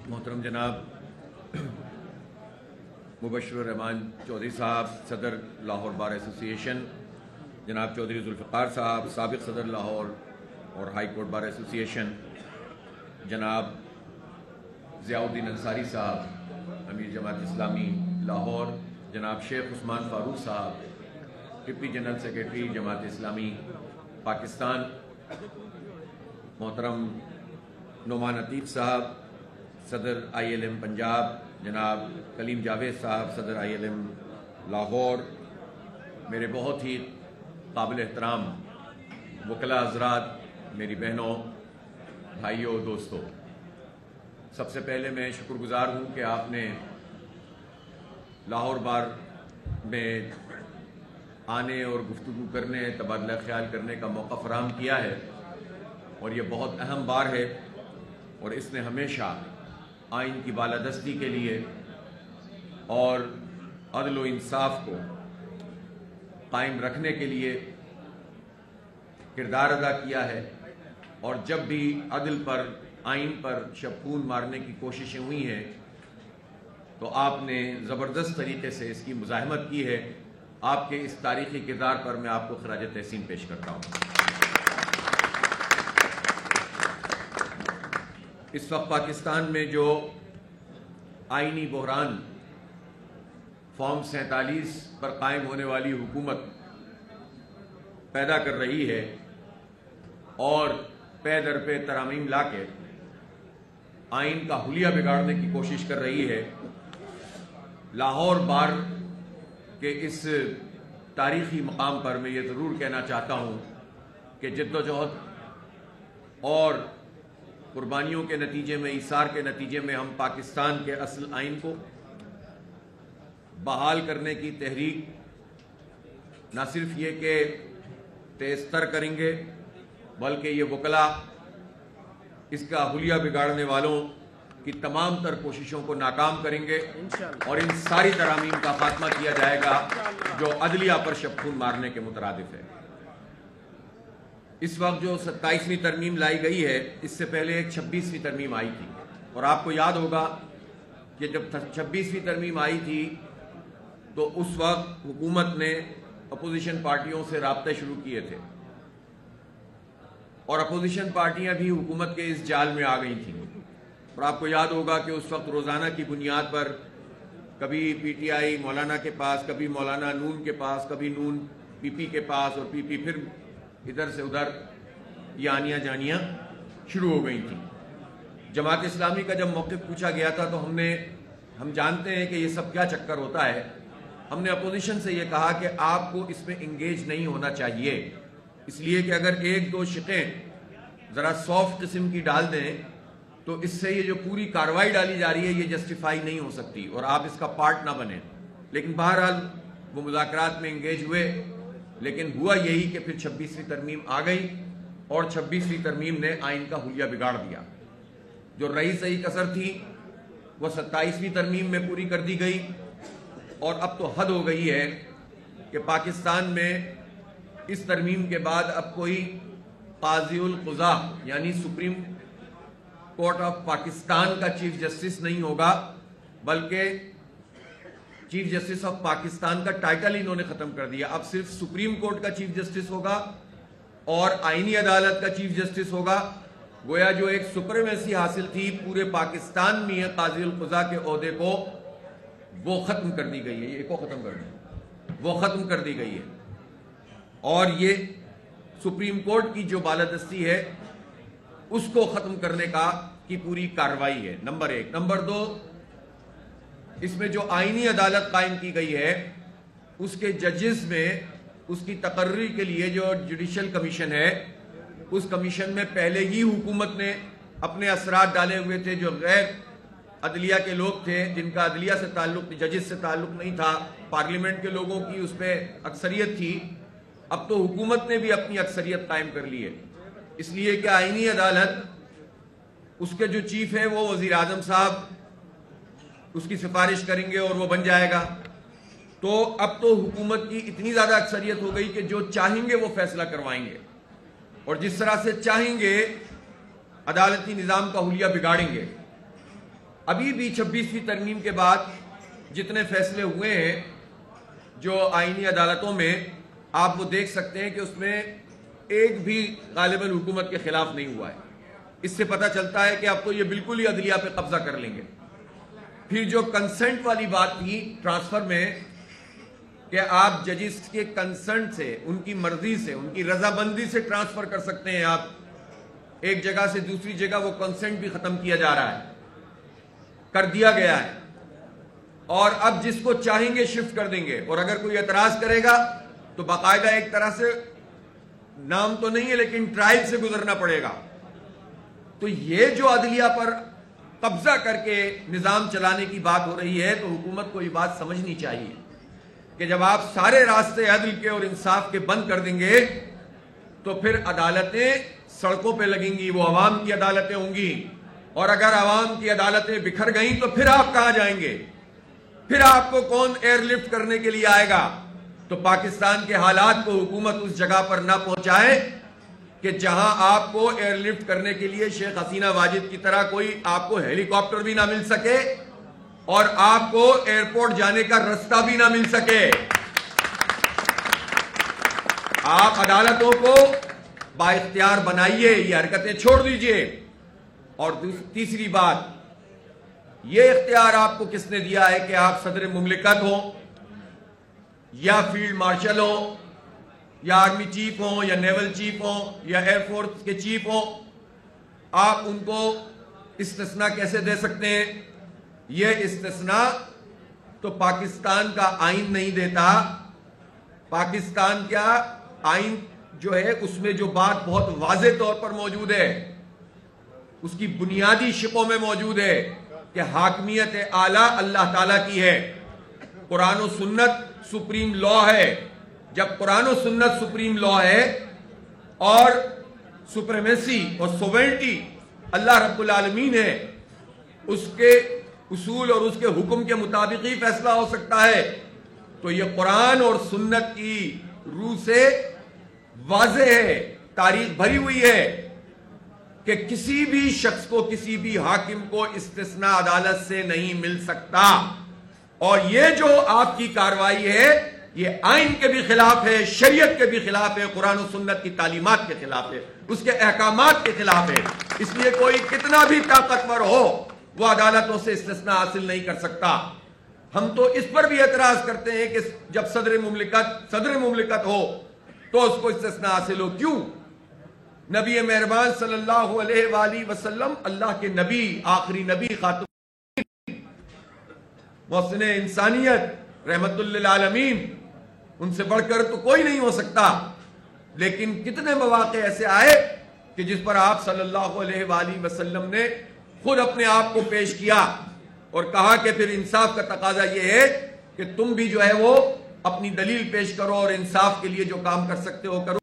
محترم جناب مبشر الرحمان چودھری صاحب صدر لاہور بار ایسوسی ایشن، جناب چودھری ذوالفقار صاحب سابق صدر لاہور اور ہائی کورٹ بار ایسوسی ایشن، جناب ضیاء الدین انصاری صاحب امیر جماعت اسلامی لاہور، جناب شیخ عثمان فاروق صاحب deputy general secretary Jamaat Islami Pakistan, محترم نعمان عتیق صاحب صدر ILM پنجاب، جناب کلیم جاوید صاحب صدر ILM لاہور، میرے بہت ہی قابل احترام وکلاء حضرات، میری بہنوں، بھائیوں، دوستوں، سب سے پہلے میں شکر گزار ہوں کہ آپ نے لاہور بار میں آنے اور گفتگو کرنے، تبادلہ خیال کرنے کا موقع فراہم کیا ہے، اور یہ بہت اہم بار ہے، اور اس نے ہمیشہ آئین کی بالادستی کے لیے اور عدل و انصاف کو قائم رکھنے کے لیے کردار ادا کیا ہے، اور جب بھی عدل پر، آئین پر شبخون مارنے کی کوششیں ہوئی ہیں تو آپ نے زبردست طریقے سے اس کی مزاحمت کی ہے۔ آپ کے اس تاریخی کردار پر میں آپ کو خراج تحسین پیش کرتا ہوں۔ اس وقت پاکستان میں جو آئینی بحران فارم 47 پر قائم ہونے والی حکومت پیدا کر رہی ہے اور پے در پے ترامیم لا کے آئین کا حلیہ بگاڑنے کی کوشش کر رہی ہے، لاہور بار کے اس تاریخی مقام پر میں یہ ضرور کہنا چاہتا ہوں کہ جد و جہد اور قربانیوں کے نتیجے میں، ایثار کے نتیجے میں ہم پاکستان کے اصل آئین کو بحال کرنے کی تحریک نہ صرف یہ کہ تیز تر کریں گے، بلکہ یہ وکلاء اس کا حلیہ بگاڑنے والوں کی تمام تر کوششوں کو ناکام کریں گے، اور ان ساری ترامیم کا خاتمہ کیا جائے گا جو عدلیہ پر شبخون مارنے کے مترادف ہے۔ اس وقت جو 27ویں ترمیم لائی گئی ہے، اس سے پہلے ایک 26ویں ترمیم آئی تھی، اور آپ کو یاد ہوگا کہ جب 26ویں ترمیم آئی تھی تو اس وقت حکومت نے اپوزیشن پارٹیوں سے رابطے شروع کیے تھے، اور اپوزیشن پارٹیاں بھی حکومت کے اس جال میں آ گئی تھیں، اور آپ کو یاد ہوگا کہ اس وقت روزانہ کی بنیاد پر کبھی PTI مولانا کے پاس، کبھی مولانا نون کے پاس، کبھی نون PP کے پاس، اور PP پھر ادھر سے ادھر یہ آنیاں جانیاں شروع ہو گئی تھیں۔ جماعت اسلامی کا جب موقف پوچھا گیا تھا تو ہم جانتے ہیں کہ یہ سب کیا چکر ہوتا ہے۔ ہم نے اپوزیشن سے یہ کہا کہ آپ کو اس میں انگیج نہیں ہونا چاہیے، اس لیے کہ اگر ایک دو شقیں ذرا سافٹ قسم کی ڈال دیں تو اس سے یہ جو پوری کارروائی ڈالی جا رہی ہے یہ جسٹیفائی نہیں ہو سکتی، اور آپ اس کا پارٹ نہ بنیں۔ لیکن بہرحال وہ مذاکرات میں انگیج ہوئے، لیکن ہوا یہی کہ پھر 26ویں ترمیم آ گئی، اور 26ویں ترمیم نے آئین کا حلیہ بگاڑ دیا۔ جو رہی صحیح کسر تھی وہ 27ویں ترمیم میں پوری کر دی گئی، اور اب تو حد ہو گئی ہے کہ پاکستان میں اس ترمیم کے بعد اب کوئی قاضی القضاء یعنی سپریم کورٹ آف پاکستان کا چیف جسٹس نہیں ہوگا، بلکہ چیف جسٹس آف پاکستان کا ٹائٹل انہوں نے ختم کر دیا۔ اب صرف سپریم کورٹ کا چیف جسٹس ہوگا اور آئینی عدالت کا چیف جسٹس ہوگا۔ گویا جو ایک سپریمیسی حاصل تھی پورے پاکستان میں ہے قاضی القضاء کے عہدے کو، وہ ختم کر دی گئی ہے، یہ کو ختم کر دی، وہ ختم کر دی گئی ہے، اور یہ سپریم کورٹ کی جو بالادستی ہے اس کو ختم کرنے کی پوری کارروائی ہے، نمبر ایک۔ نمبر دو، اس میں جو آئینی عدالت قائم کی گئی ہے اس کے ججز میں اس کی تقرری کے لیے جو جوڈیشل کمیشن ہے، اس کمیشن میں پہلے ہی حکومت نے اپنے اثرات ڈالے ہوئے تھے۔ جو غیر عدلیہ کے لوگ تھے، جن کا عدلیہ سے تعلق، ججز سے تعلق نہیں تھا، پارلیمنٹ کے لوگوں کی اس پہ اکثریت تھی، اب تو حکومت نے بھی اپنی اکثریت قائم کر لی ہے، اس لیے کہ آئینی عدالت اس کے جو چیف ہے وہ وزیر اعظم صاحب اس کی سفارش کریں گے اور وہ بن جائے گا۔ تو اب تو حکومت کی اتنی زیادہ اکثریت ہو گئی کہ جو چاہیں گے وہ فیصلہ کروائیں گے، اور جس طرح سے چاہیں گے عدالتی نظام کا حلیہ بگاڑیں گے۔ ابھی بھی 26ویں ترمیم کے بعد جتنے فیصلے ہوئے ہیں جو آئینی عدالتوں میں، آپ وہ دیکھ سکتے ہیں کہ اس میں ایک بھی غالباً حکومت کے خلاف نہیں ہوا ہے۔ اس سے پتہ چلتا ہے کہ اب تو یہ بالکل ہی عدلیہ پہ قبضہ کر لیں گے۔ پھر جو کنسنٹ والی بات تھی ٹرانسفر میں کہ آپ ججز کے کنسنٹ سے، ان کی مرضی سے، ان کی رضامندی سے ٹرانسفر کر سکتے ہیں آپ ایک جگہ سے دوسری جگہ، وہ کنسنٹ بھی ختم کیا جا رہا ہے، کر دیا گیا ہے، اور اب جس کو چاہیں گے شفٹ کر دیں گے، اور اگر کوئی اعتراض کرے گا تو باقاعدہ ایک طرح سے، نام تو نہیں ہے لیکن ٹرائل سے گزرنا پڑے گا۔ تو یہ جو عدلیہ پر قبضہ کر کے نظام چلانے کی بات ہو رہی ہے، تو حکومت کو یہ بات سمجھنی چاہیے کہ جب آپ سارے راستے عدل کے اور انصاف کے بند کر دیں گے تو پھر عدالتیں سڑکوں پہ لگیں گی، وہ عوام کی عدالتیں ہوں گی، اور اگر عوام کی عدالتیں بکھر گئیں تو پھر آپ کہاں جائیں گے؟ پھر آپ کو کون ایئر لفٹ کرنے کے لیے آئے گا؟ تو پاکستان کے حالات کو حکومت اس جگہ پر نہ پہنچائے کہ جہاں آپ کو ایئر لفٹ کرنے کے لیے شیخ حسینہ واجد کی طرح کوئی آپ کو ہیلی کاپٹر بھی نہ مل سکے اور آپ کو ایئرپورٹ جانے کا رستہ بھی نہ مل سکے۔ آپ عدالتوں کو با اختیار بنائیے، یہ حرکتیں چھوڑ دیجئے۔ اور تیسری بات، یہ اختیار آپ کو کس نے دیا ہے کہ آپ صدر مملکت ہوں یا فیلڈ مارشل ہوں یا آرمی چیف ہوں یا نیول چیف ہوں یا ایئر فورس کے چیف ہوں، آپ ان کو استثناء کیسے دے سکتے ہیں؟ یہ استثناء تو پاکستان کا آئین نہیں دیتا۔ پاکستان کا آئین جو ہے اس میں جو بات بہت واضح طور پر موجود ہے، اس کی بنیادی شقوں میں موجود ہے کہ حاکمیت اعلیٰ اللہ تعالیٰ کی ہے، قرآن و سنت سپریم لا ہے۔ جب قرآن و سنت سپریم لا ہے اور سپریمیسی اور سوورنٹی اللہ رب العالمین ہے، اس کے اصول اور اس کے حکم کے مطابق ہی فیصلہ ہو سکتا ہے، تو یہ قرآن اور سنت کی روح سے واضح ہے، تاریخ بھری ہوئی ہے کہ کسی بھی شخص کو، کسی بھی حاکم کو استثناء عدالت سے نہیں مل سکتا۔ اور یہ جو آپ کی کارروائی ہے یہ آئین کے بھی خلاف ہے، شریعت کے بھی خلاف ہے، قرآن و سنت کی تعلیمات کے خلاف ہے، اس کے احکامات کے خلاف ہے۔ اس لیے کوئی کتنا بھی طاقتور ہو وہ عدالتوں سے استثناء حاصل نہیں کر سکتا۔ ہم تو اس پر بھی اعتراض کرتے ہیں کہ جب صدر مملکت ہو تو اس کو استثناء حاصل ہو، کیوں؟ نبی مہربان صلی اللہ علیہ وآلہ وسلم اللہ کے نبی، آخری نبی، خاتم محسن انسانیت، رحمت للعالمین، ان سے بڑھ کر تو کوئی نہیں ہو سکتا۔ لیکن کتنے مواقع ایسے آئے کہ جس پر آپ صلی اللہ علیہ وآلہ وسلم نے خود اپنے آپ کو پیش کیا اور کہا کہ پھر انصاف کا تقاضا یہ ہے کہ تم بھی جو ہے وہ اپنی دلیل پیش کرو اور انصاف کے لیے جو کام کر سکتے ہو کرو۔